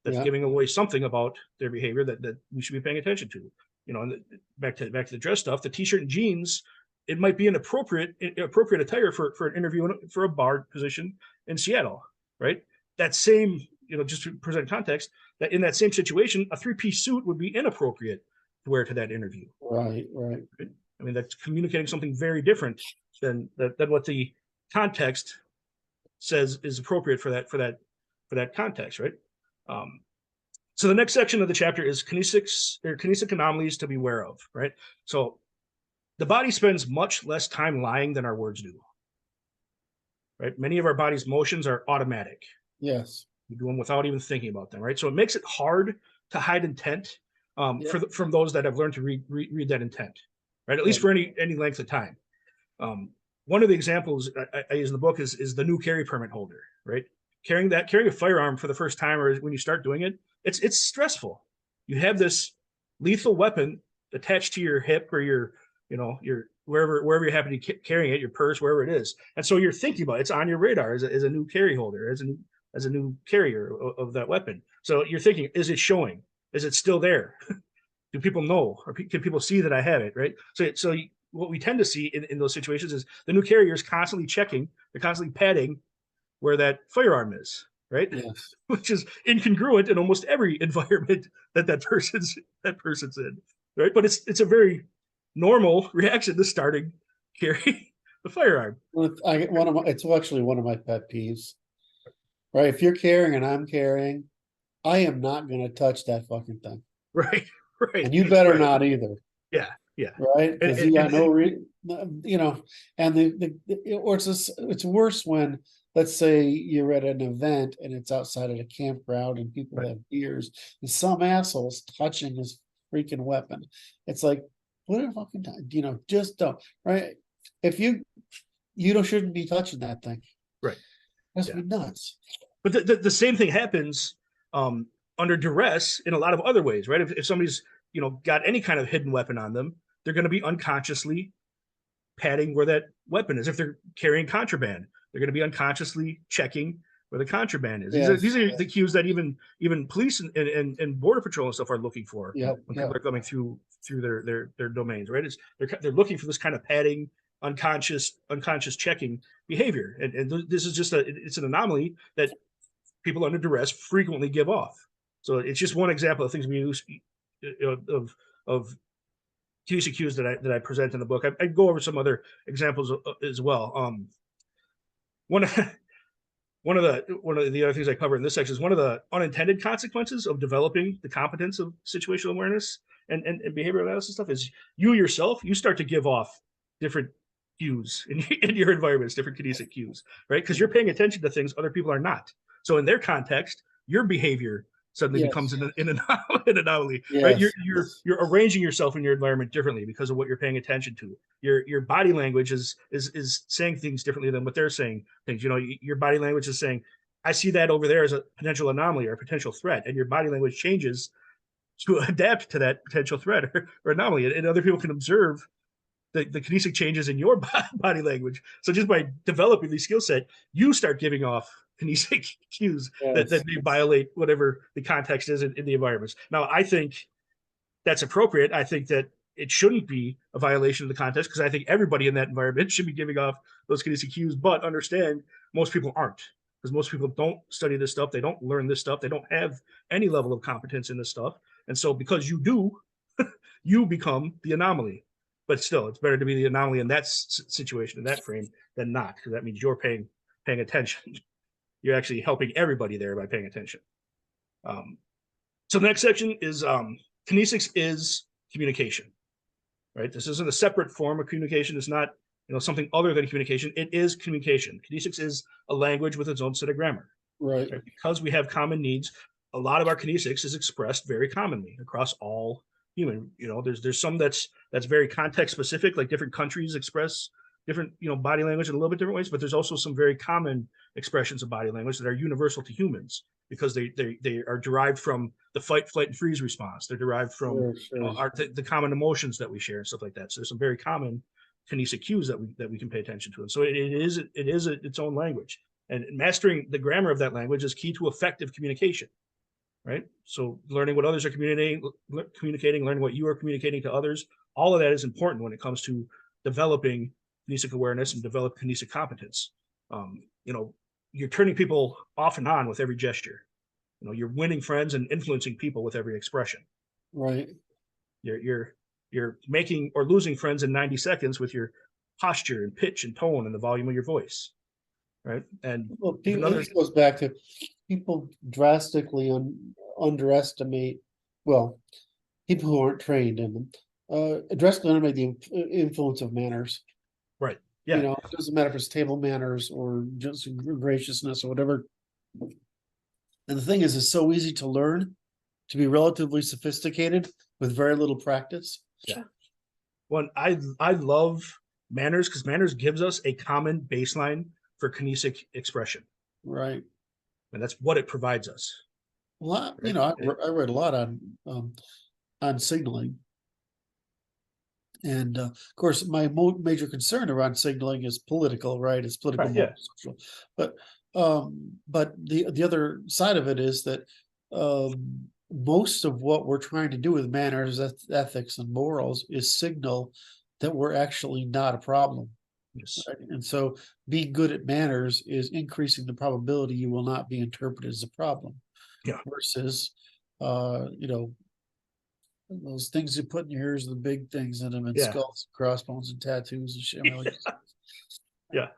that's giving away something about their behavior that we should be paying attention to. And back to the dress stuff, the t-shirt and jeans, it might be an appropriate attire for an interview for a bar position in Seattle, right? That same just to present context, that in that same situation, a three-piece suit would be inappropriate to wear to that interview. Right. I mean, that's communicating something very different than what the context says is appropriate for that context, right? So the next section of the chapter is kinesic anomalies to be aware of, right? So the body spends much less time lying than our words do, right? Many of our body's motions are automatic. Yes. We do them without even thinking about them, right? So it makes it hard to hide intent from those that have learned to read that intent, right? At least for any length of time. One of the examples I use in the book is the new carry permit holder, right? Carrying a firearm for the first time, or when you start doing it, it's stressful. You have this lethal weapon attached to your hip or your wherever you happen to be carrying it, your purse, wherever it is, and so you're thinking about it. It's on your radar as a new carry holder, as a new carrier of that weapon. So you're thinking, is it showing? Is it still there? Do people know, or can people see that I have it, right? So what we tend to see in those situations is the new carrier is constantly checking, they're constantly padding where that firearm is, right? Yes. Which is incongruent in almost every environment that person's in, right? But it's a very normal reaction to starting carrying the firearm. It's actually one of my pet peeves. Right. If you're carrying and I'm carrying, I am not going to touch that fucking thing. Right. And you better not either. Yeah. Right. Because you got no reason, and it's worse when, let's say you're at an event and it's outside of a campground and people have beers and some asshole's touching his freaking weapon. It's like, what a fucking time, just don't. Right. If you shouldn't be touching that thing. Right. That's be nuts. But the same thing happens under duress in a lot of other ways, right? If somebody's got any kind of hidden weapon on them, they're going to be unconsciously padding where that weapon is. If they're carrying contraband, they're going to be unconsciously checking where the contraband is. These are the cues that even police and border patrol and stuff are looking for when people are coming through their domains, right? They're looking for this kind of padding, unconscious checking behavior, and this is just it's an anomaly that people under duress frequently give off. So it's just one example of things we use of Kinesic cues that I present in the book. I go over some other examples as well. One of the other things I cover in this section is one of the unintended consequences of developing the competence of situational awareness and behavioral analysis stuff is you start to give off different cues in your environments, different kinesic cues, right? Because you're paying attention to things other people are not. So in their context, your behavior suddenly becomes an anomaly, right? You're arranging yourself in your environment differently because of what you're paying attention to. Your body language is saying things differently than what they're saying things. Your body language is saying, I see that over there as a potential anomaly or a potential threat, and your body language changes to adapt to that potential threat or anomaly, and other people can observe the kinesic changes in your body language. So just by developing the skill set, you start giving off kinesic cues that may violate whatever the context is in the environments. Now, I think that's appropriate. I think that it shouldn't be a violation of the context because I think everybody in that environment should be giving off those kinesic cues, but understand most people aren't, because most people don't study this stuff. They don't learn this stuff. They don't have any level of competence in this stuff. And so because you do, you become the anomaly. But still, it's better to be the anomaly in that situation, in that frame, than not, because that means you're paying attention. You're actually helping everybody there by paying attention. So the next section is kinesics is communication, right? This isn't a separate form of communication. It's not something other than communication. It is communication. Kinesics is a language with its own set of grammar. Right. Because we have common needs, a lot of our kinesics is expressed very commonly across all human. There's some that's very context specific, like different countries express different body language in a little bit different ways, but there's also some very common expressions of body language that are universal to humans because they are derived from the fight, flight, and freeze response. They're derived from the common emotions that we share and stuff like that. So there's some very common kinesic cues that we can pay attention to, and so it is its own language, and mastering the grammar of that language is key to effective communication. Right. So learning what others are communicating, learning what you are communicating to others, all of that is important when it comes to developing kinesic awareness and develop kinesic competence. You're turning people off and on with every gesture. You're winning friends and influencing people with every expression. Right. You're making or losing friends in 90 seconds with your posture and pitch and tone and the volume of your voice. Right. And Well, another, this goes back to people drastically underestimate, well, people who aren't trained in them, drastically underestimate the influence of manners. right. You Yeah. know, it doesn't matter if it's table manners or just graciousness or whatever. And the thing is, it's so easy to learn to be relatively sophisticated with very little practice. Yeah. Well, I love manners because manners gives us a common baseline for kinesic expression. Right. And that's what it provides us. Well, Right? I read a lot on signaling. And of course, my major concern around signaling is political, right? It's political, Right, yeah. social. But the other side of it is that most of what we're trying to do with manners, ethics, and morals is signal that we're actually not a problem. Yes. Right? And so, being good at manners is increasing the probability you will not be interpreted as a problem. Yeah. Versus, you know, those things you put in your ears, the big things in them, and Yeah. skulls, crossbones, and tattoos and shit. I mean, like, Yeah.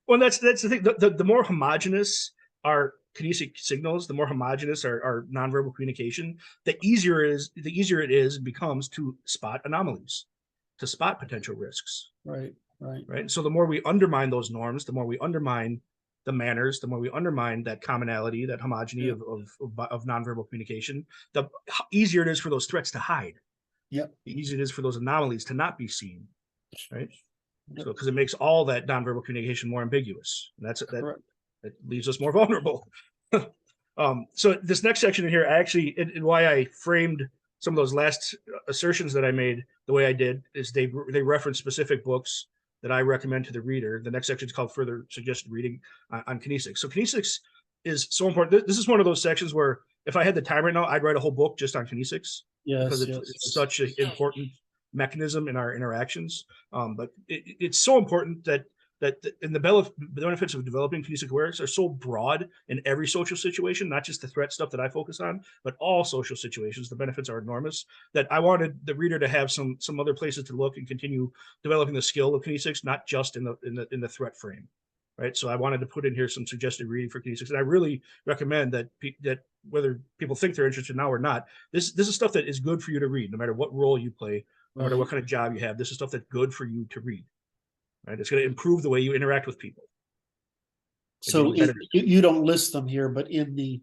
Well, that's the thing. The more homogenous our kinesic signals, the more homogenous our nonverbal communication, the easier it is and becomes to spot anomalies, to spot potential risks. right. Right. And so the more we undermine those norms, the more we undermine the manners, the more we undermine that commonality, that homogeny Yeah. of nonverbal communication, the easier it is for those threats to hide. Yep. The easier it is for those anomalies to not be seen. Right. Yep. So because it makes all that nonverbal communication more ambiguous. And that leaves us more vulnerable. So this next section in here, and why I framed some of those last assertions that I made the way I did is they reference specific books that I recommend to the reader. The next section is called Further Suggested Reading on Kinesics. So Kinesics is so important. This is one of those sections where if I had the time right now, I'd write a whole book just on Kinesics. Yes, because it's such an important mechanism in our interactions. But it's so important that and the benefits of developing kinesic awareness are so broad in every social situation, not just the threat stuff that I focus on, but all social situations. The benefits are enormous. That I wanted the reader to have some other places to look and continue developing the skill of kinesics, not just in the threat frame. Right. So I wanted to put in here some suggested reading for kinesics, and I really recommend that whether people think they're interested now or not, this is stuff that is good for you to read, no matter what role you play, no matter what kind of job you have. This is stuff that's good for you to read. Right? It's going to improve the way you interact with people. So you don't list them here, but in the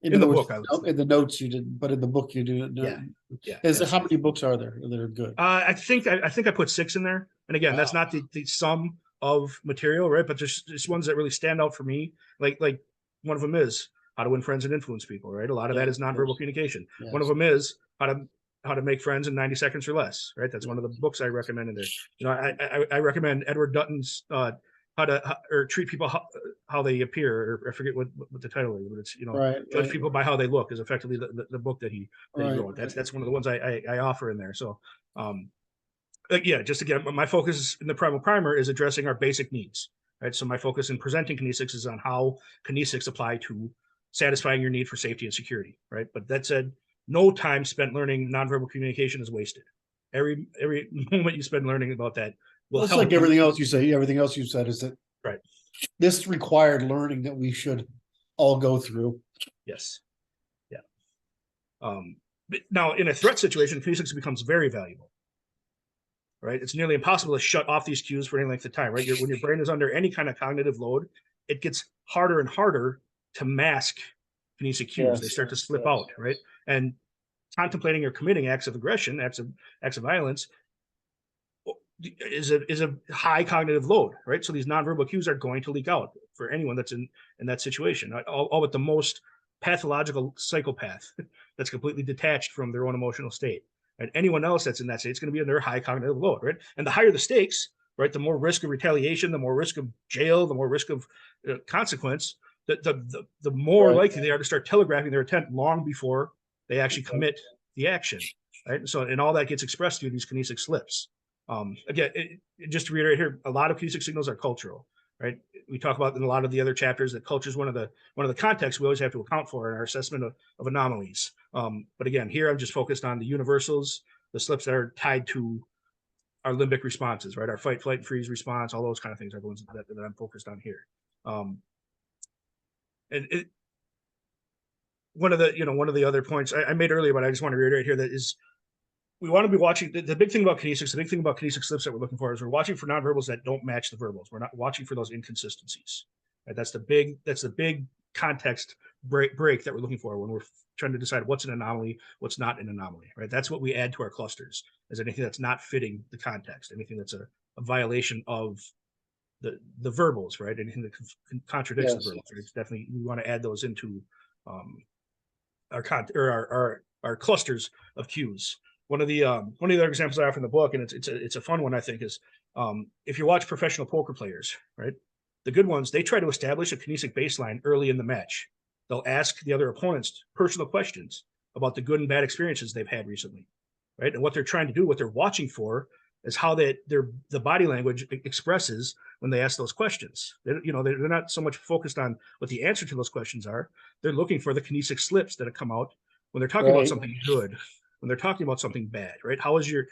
book, in the notes you didn't, but in the book you do. Yeah. How many books are there that are good? I think I put 6 in there, and again, that's not the sum of material, right? But there's ones that really stand out for me. Like one of them is How to Win Friends and Influence People, right? A lot of that is nonverbal communication. Yes. One of them is how to make friends in 90 seconds or less, right? That's one of the books I recommend in there. I recommend Edward Dutton's how to treat people how they appear, or I forget what the title is, but it's judge people by how they look is effectively the book that he wrote. That's one of the ones I offer in there. So just again, my focus in the Primal Primer is addressing our basic needs, right? So my focus in presenting kinesics is on how kinesics apply to satisfying your need for safety and security, right? But that said, no time spent learning nonverbal communication is wasted. Every moment you spend learning about that will help. Like everything else you say. Everything else you said is that right. This required learning that we should all go through. Yes. Yeah. But now, in a threat situation, kinesics becomes very valuable. Right? It's nearly impossible to shut off these cues for any length of time. Right? When your brain is under any kind of cognitive load, it gets harder and harder to mask kinesic cues. Yes, they start to slip out. Right? And contemplating or committing acts of aggression, acts of violence, is a high cognitive load, right? So these nonverbal cues are going to leak out for anyone that's in that situation. All but the most pathological psychopath that's completely detached from their own emotional state. And anyone else that's in that state, it's going to be under high cognitive load, right? And the higher the stakes, right, the more risk of retaliation, the more risk of jail, the more risk of consequence, the more likely they are to start telegraphing their intent long before they actually commit the action, right? So, and all that gets expressed through these kinesic slips. Again, just to reiterate here, a lot of kinesic signals are cultural. right? We talk about in a lot of the other chapters that culture is one of the contexts we always have to account for in our assessment of anomalies. But again, here I'm just focused on the universals, the slips that are tied to our limbic responses, right? Our fight, flight, freeze response, all those kind of things are the ones that I'm focused on here. And one of the other points I made earlier, but I just want to reiterate here, that is we want to be watching the big thing about kinesics. The big thing about kinesics slips that we're looking for is we're watching for nonverbals that don't match the verbals. We're not watching for those inconsistencies. Right? That's the big context break that we're looking for when we're trying to decide what's an anomaly, what's not an anomaly. Right? That's what we add to our clusters, is anything that's not fitting the context, anything that's a violation of the verbals, right? Anything that contradicts the verbals. Right? It's definitely, we want to add those into our clusters of cues. One of the other examples I offer in the book, and it's a fun one, I think, is if you watch professional poker players, right? The good ones, they try to establish a kinesic baseline early in the match. They'll ask the other opponents personal questions about the good and bad experiences they've had recently, right? And what they're trying to do, what they're watching for, is how the body language expresses when they ask those questions. They're not so much focused on what the answer to those questions are. They're looking for the kinesic slips that have come out when they're talking about something good, when they're talking about something bad, right? How's your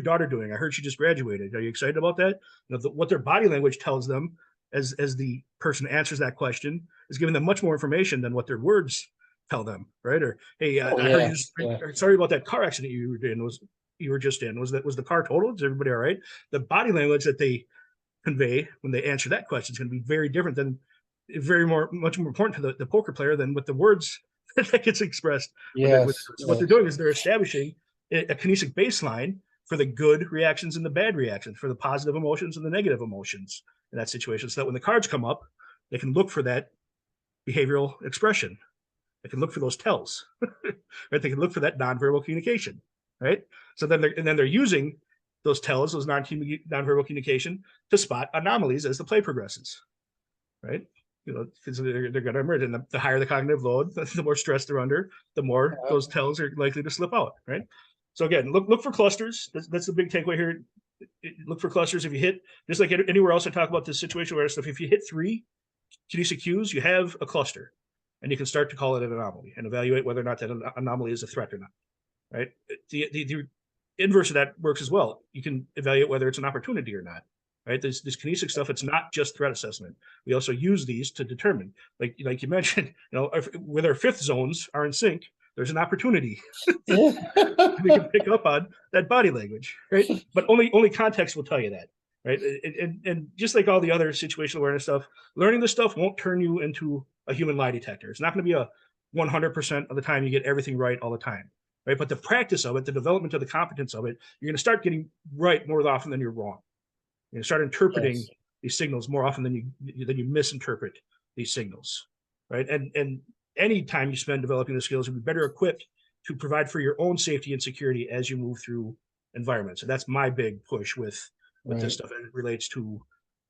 daughter doing? I heard she just graduated. Are you excited about that? What their body language tells them as the person answers that question is giving them much more information than what their words tell them, right? Or, hey, I heard you. Sorry about that car accident you were just in. Was the car totaled? Is everybody all right? The body language that they convey when they answer that question is going to be very different than much more important to the poker player than with the words that gets expressed. What they're doing is they're establishing a kinesic baseline for the good reactions and the bad reactions, for the positive emotions and the negative emotions in that situation, so that when the cards come up, they can look for that behavioral expression. They can look for those tells, right? They can look for that nonverbal communication, right? So then they're using those tells, those nonverbal communication, to spot anomalies as the play progresses, right? Because they're going to emerge, and the higher the cognitive load, the more stress they're under, the more those tells are likely to slip out, right? So again, look for clusters. That's the big takeaway here. Look for clusters. If you hit, just like anywhere else I talk about this situation where stuff, if you hit 3 kinesic cues, you have a cluster, and you can start to call it an anomaly and evaluate whether or not that anomaly is a threat or not, right? The inverse of that works as well. You can evaluate whether it's an opportunity or not, right? This kinesic stuff, it's not just threat assessment. We also use these to determine, like you mentioned, where our fifth zones are in sync, there's an opportunity. We can pick up on that body language, right? But only context will tell you that, right? And just like all the other situational awareness stuff, learning this stuff won't turn you into a human lie detector. It's not going to be a 100% of the time you get everything right all the time, right? But the practice of it, the development of the competence of it, you're going to start getting right more often than you're wrong. You're going to start interpreting these signals more often than you misinterpret these signals, right? And any time you spend developing the skills, you'll be better equipped to provide for your own safety and security as you move through environments. And that's my big push with this stuff as it relates to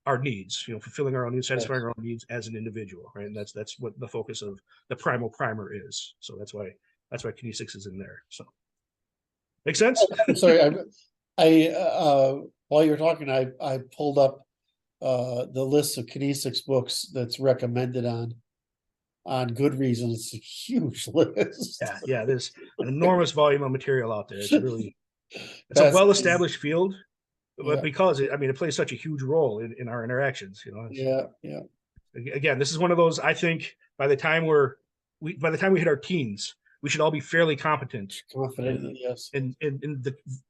our needs, fulfilling our own needs, satisfying our own needs as an individual, right? And that's what the focus of the Primal Primer is. So that's why Kinesics is in there. So, make sense? Sorry, I while you're talking, I pulled up the list of Kinesics books that's recommended on Goodreads, and it's a huge list. Yeah. There's an enormous volume of material out there. It's a well-established field, but because it plays such a huge role in our interactions. Again, this is one of those. I think by the time we hit our teens, we should all be fairly competent in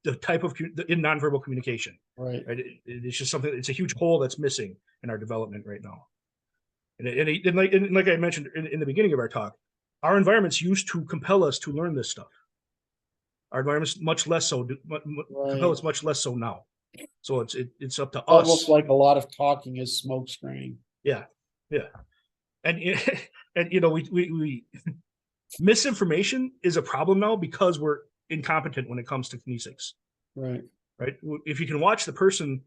the type of in nonverbal communication. Right. It's just something. It's a huge hole that's missing in our development right now. And like I mentioned in the beginning of our talk, our environments used to compel us to learn this stuff. Our environments much less so compel us much less so now. So it's up to us. Almost like a lot of talking is smoke screening. Yeah, and we misinformation is a problem now because we're incompetent when it comes to kinesics. Right. If you can watch the person,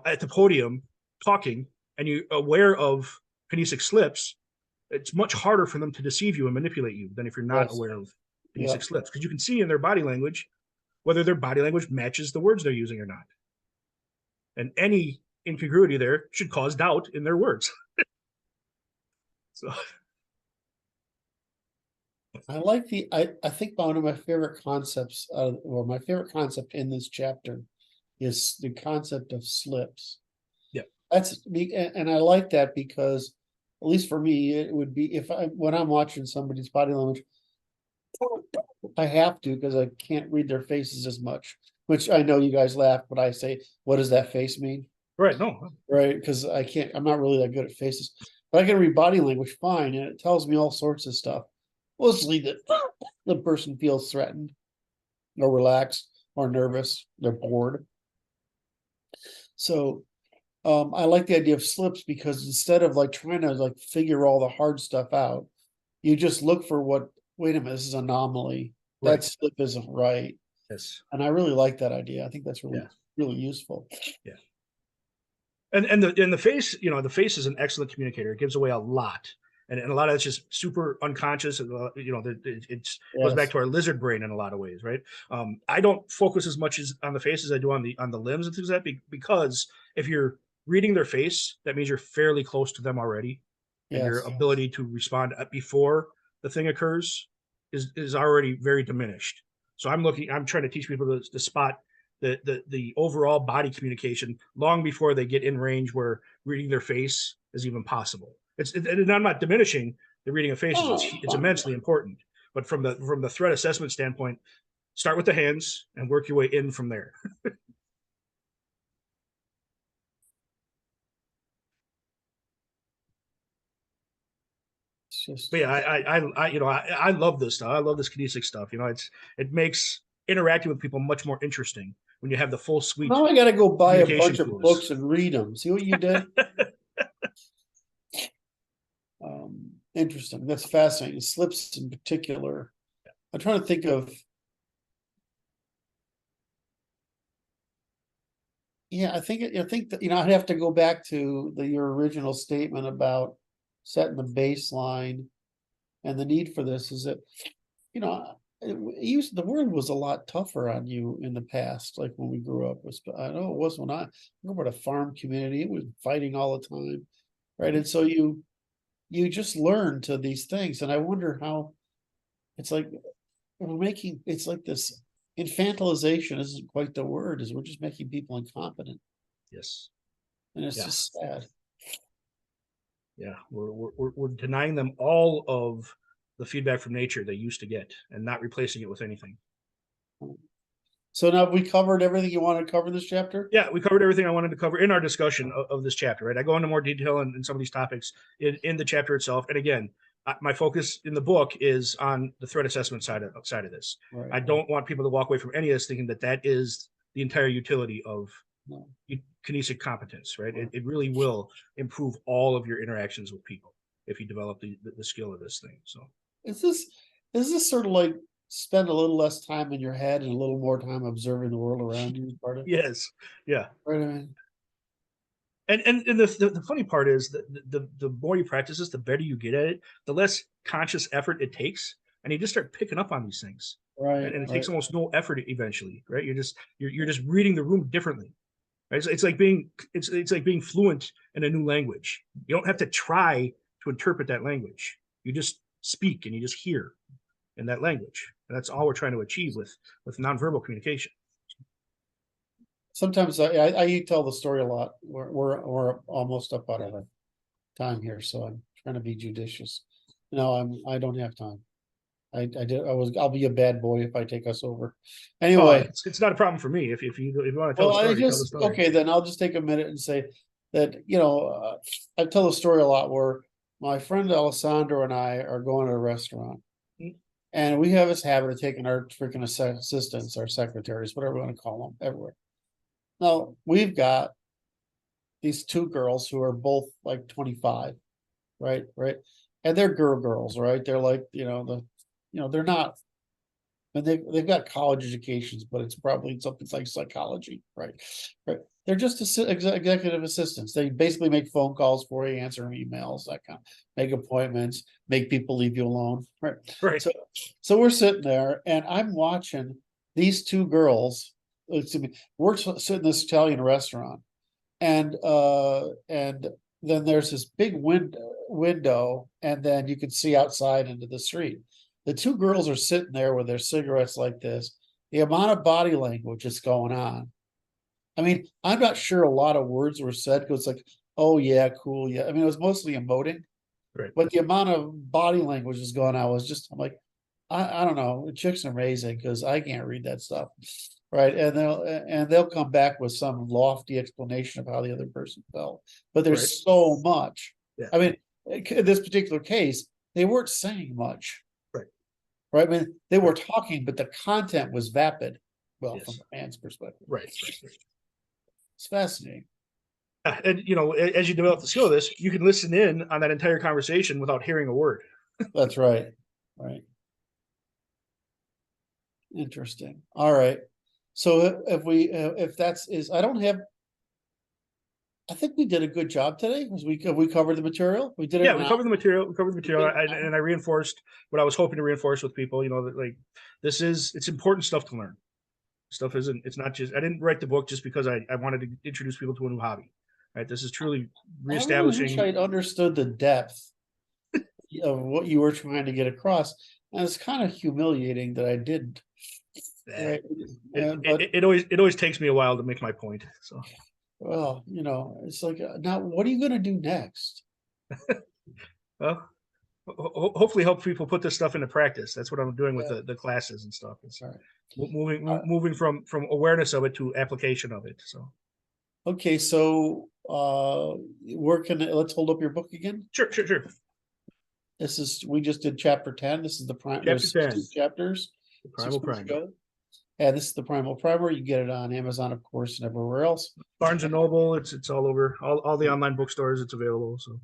at the podium talking, and you're aware of kinesic slips, it's much harder for them to deceive you and manipulate you than if you're not aware of kinesic slips, because you can see in their body language whether their body language matches the words they're using or not. And any incongruity there should cause doubt in their words. So I like I think one of my favorite concepts, or my favorite concept in this chapter is the concept of slips. yeah, That's me, and I like that because, at least for me, it would be when I'm watching somebody's body language, I have to because I can't read their faces as much. Which I know you guys laugh, but I say, "What does that face mean?" right. No, Right? Because I can't. I'm not really that good at faces, but I can read body language fine, and it tells me all sorts of stuff. Mostly that the person feels threatened, or relaxed, or nervous. They're bored. So I like the idea of slips because instead of like trying to like figure all the hard stuff out, you just look for what, wait a minute, this is anomaly. That right. slip isn't right. Yes. And I really like that idea. I think that's Yeah. really useful. Yeah. And the face, the face is an excellent communicator. It gives away a lot. And a lot of it's just super unconscious. It goes back Yes. to our lizard brain in a lot of ways, right? I don't focus as much as on the face as I do on the limbs and things like that, because if you're reading their face, that means you're fairly close to them already, and your Yes. ability to respond before the thing occurs is already very diminished. So I'm trying to teach people to spot the overall body communication long before they get in range where reading their face is even possible. And I'm not diminishing the reading of faces. Oh, It's fine. immensely important. But from the threat assessment standpoint, start with the hands and work your way in from there. It's just, But yeah, I love this stuff. I love this Kinesics stuff. It makes interacting with people much more interesting when you have the full suite now I got to go buy a communication bunch of tools. books and read them. See what you did? Interesting. That's fascinating. Slips in particular. I'm trying to think of. Yeah, I think that I'd have to go back to your original statement about setting the baseline, and the need for this is that the world was a lot tougher on you in the past, like when we grew up. I know it was when I grew up in a farm community. It was fighting all the time, right? And so you just learn to these things, and I wonder how it's like it's like this infantilization isn't quite the word, is we're just making people incompetent, Yes. and it's Yeah. just sad. Yeah. We're denying them all of the feedback from nature they used to get and not replacing it with anything. So now we covered everything you wanted to cover in this chapter? Yeah, we covered everything I wanted to cover in our discussion of this chapter, right? I go into more detail in some of these topics in the chapter itself. And again, my focus in the book is on the threat assessment side of this. Right. I don't want people to walk away from any of this thinking that is the entire utility of No. kinesic competence, right? It really will improve all of your interactions with people if you develop the skill of this thing. So Is this sort of like spend a little less time in your head and a little more time observing the world around you, part of it? yes, yeah. Right. I mean, And the funny part is that the more you practice this, the better you get at it, the less conscious effort it takes, and you just start picking up on these things. right, And it right. takes almost no effort eventually, right? You're just reading the room differently. Right? It's like being fluent in a new language. You don't have to try to interpret that language. You just speak and you just hear in that language. And that's all we're trying to achieve with nonverbal communication. Sometimes I tell the story a lot. We're almost up out of our time here, so I'm trying to be judicious. No, I don't have time. I'll be a bad boy if I take us over. Oh, Anyway, it's not a problem for me if you want to tell well, the story. Tell the story. okay, then I'll just take a minute and say that, I tell the story a lot where my friend Alessandro and I are going to a restaurant. Mm. And we have this habit of taking our freaking assistants, our secretaries, whatever we want to call them, everywhere. Now, we've got these two girls who are both like 25, right? Right. And they're girls, right? They're like, they're not, and they've got college educations, but it's probably something like psychology, right? Right. They're just executive assistants. They basically make phone calls for you, answer emails, that kind of, make appointments, make people leave you alone, right? Right. So we're sitting there, and I'm watching these two girls. We're sitting in this Italian restaurant, and then there's this big window, and then you can see outside into the street. The two girls are sitting there with their cigarettes like this. The amount of body language that's going on. I mean, I'm not sure a lot of words were said because it's like, oh yeah, cool, yeah. I mean, it was mostly emoting, Right. but the amount of body language is going on was just, I'm like, I don't know. The chick's amazing because I can't read that stuff, right? And they'll come back with some lofty explanation of how the other person felt, but there's Right. so much. Yeah. I mean, in this particular case, they weren't saying much, Right. right? I mean, they were talking, but the content was vapid. Well, Yes. from a man's perspective, Right. it's fascinating. And you know, as you develop the skill of this, you can listen in on that entire conversation without hearing a word. That's right. Right. Interesting. All right. So if that's is, I don't have. I think we did a good job today. Because we covered the material. We did it. Yeah, we covered the material. We covered the material, and I reinforced what I was hoping to reinforce with people. You know, that like it's important stuff to learn. Stuff isn't. It's not just. I didn't write the book just because I wanted to introduce people to a new hobby. Right. This is truly reestablishing. I really wish I'd understood the depth of what you were trying to get across, and it's kind of humiliating that I didn't. Right. It always takes me a while to make my point. So. Well, it's like, now what are you going to do next? Well, hopefully help people put this stuff into practice. That's what I'm doing with the classes and stuff. It's right. moving from awareness of it to application of it. So. Okay, so let's hold up your book again. Sure. We just did chapter 10. This is the there's 2 chapters. The Primal Primer. And this is the Primal Primer. You get it on Amazon, of course, and everywhere else. Barnes and Noble. It's all over all the online bookstores. It's available. So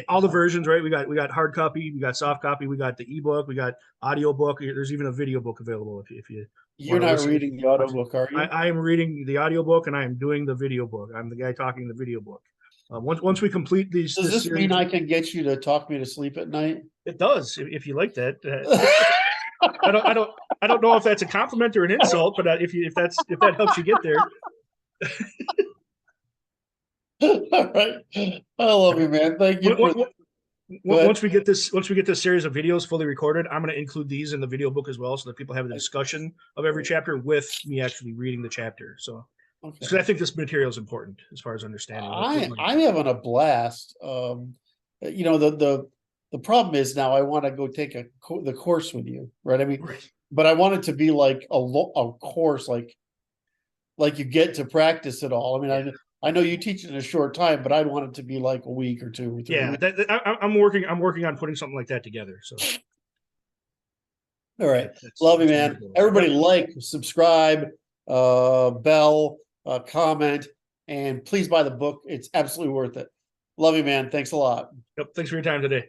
all the versions, right? We got hard copy, we got soft copy, we got the ebook, we got audio book. There's even a video book available if you. You're not reading the audio book, are you? I am reading the audio book and I am doing the video book. I'm the guy talking the video book. Once we complete these, does this mean I can get you to talk me to sleep at night? It does, if you like that. I don't know if that's a compliment or an insult, but if that helps you get there. All right, I love you, man. Thank you. Once we get this series of videos fully recorded, I'm going to include these in the video book as well, so that people have a discussion of every chapter with me actually reading the chapter. So, because I think this material is important as far as understanding. I'm having a blast. The problem is now I want to go take the course with you, right? I mean, but I want it to be like a course, like you get to practice it all. I mean, I know you teach it in a short time, but I'd want it to be like a week or 2 or 3. Yeah, I'm working on putting something like that together. So, all right, love you, man. Everybody, like, subscribe, bell, comment, and please buy the book. It's absolutely worth it. Love you, man. Thanks a lot. Yep. Thanks for your time today.